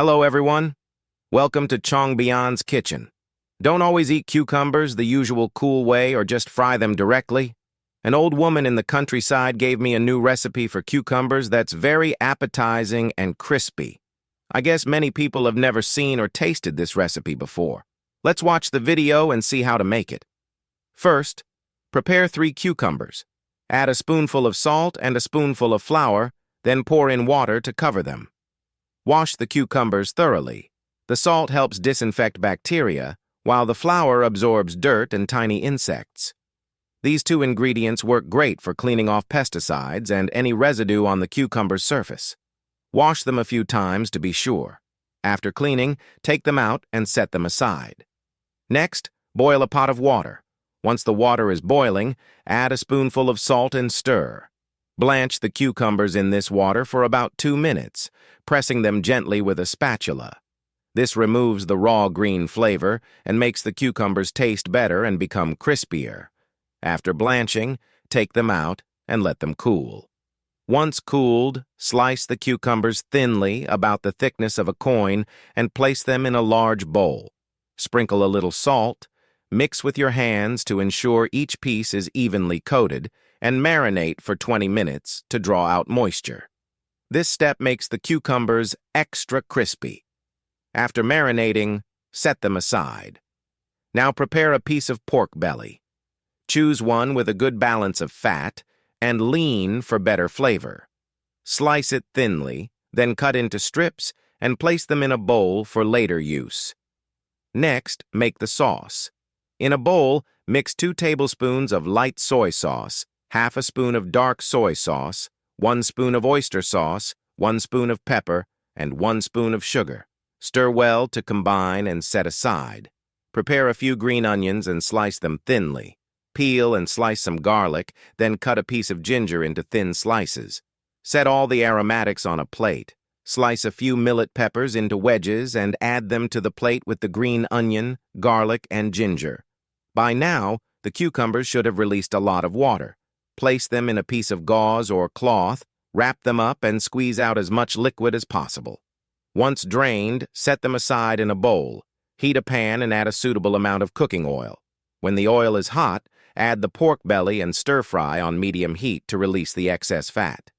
Hello, everyone. Welcome to Chong Bian's kitchen. Don't always eat cucumbers the usual cool way or just fry them directly. An old woman in the countryside gave me a new recipe for cucumbers that's very appetizing and crispy. I guess many people have never seen or tasted this recipe before. Let's watch the video and see how to make it. First, prepare 3 cucumbers. Add a spoonful of salt and a spoonful of flour, then pour in water to cover them. Wash the cucumbers thoroughly. The salt helps disinfect bacteria, while the flour absorbs dirt and tiny insects. These 2 ingredients work great for cleaning off pesticides and any residue on the cucumber's surface. Wash them a few times to be sure. After cleaning, take them out and set them aside. Next, boil a pot of water. Once the water is boiling, add a spoonful of salt and stir. Blanch the cucumbers in this water for about 2 minutes, pressing them gently with a spatula. This removes the raw green flavor and makes the cucumbers taste better and become crispier. After blanching, take them out and let them cool. Once cooled, slice the cucumbers thinly, about the thickness of a coin, and place them in a large bowl. Sprinkle a little salt, mix with your hands to ensure each piece is evenly coated, and marinate for 20 minutes to draw out moisture. This step makes the cucumbers extra crispy. After marinating, set them aside. Now prepare a piece of pork belly. Choose one with a good balance of fat and lean for better flavor. Slice it thinly, then cut into strips and place them in a bowl for later use. Next, make the sauce. In a bowl, mix 2 tablespoons of light soy sauce, half a spoon of dark soy sauce, 1 spoon of oyster sauce, 1 spoon of pepper, and 1 spoon of sugar. Stir well to combine and set aside. Prepare a few green onions and slice them thinly. Peel and slice some garlic, then cut a piece of ginger into thin slices. Set all the aromatics on a plate. Slice a few millet peppers into wedges and add them to the plate with the green onion, garlic, and ginger. By now, the cucumbers should have released a lot of water. Place them in a piece of gauze or cloth, wrap them up, and squeeze out as much liquid as possible. Once drained, set them aside in a bowl. Heat a pan and add a suitable amount of cooking oil. When the oil is hot, add the pork belly and stir-fry on medium heat to release the excess fat.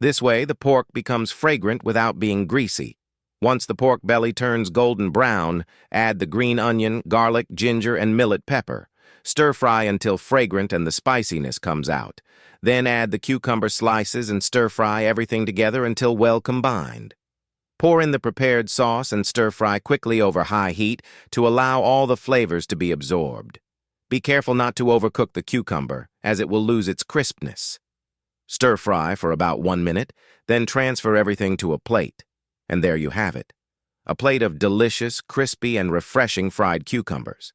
This way, the pork becomes fragrant without being greasy. Once the pork belly turns golden brown, add the green onion, garlic, ginger, and millet pepper. Stir-fry until fragrant and the spiciness comes out. Then add the cucumber slices and stir-fry everything together until well combined. Pour in the prepared sauce and stir-fry quickly over high heat to allow all the flavors to be absorbed. Be careful not to overcook the cucumber, as it will lose its crispness. Stir-fry for about 1 minute, then transfer everything to a plate. And there you have it, a plate of delicious, crispy, and refreshing fried cucumbers.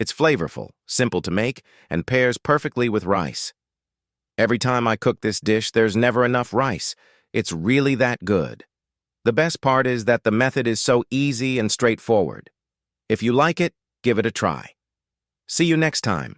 It's flavorful, simple to make, and pairs perfectly with rice. Every time I cook this dish, there's never enough rice. It's really that good. The best part is that the method is so easy and straightforward. If you like it, give it a try. See you next time.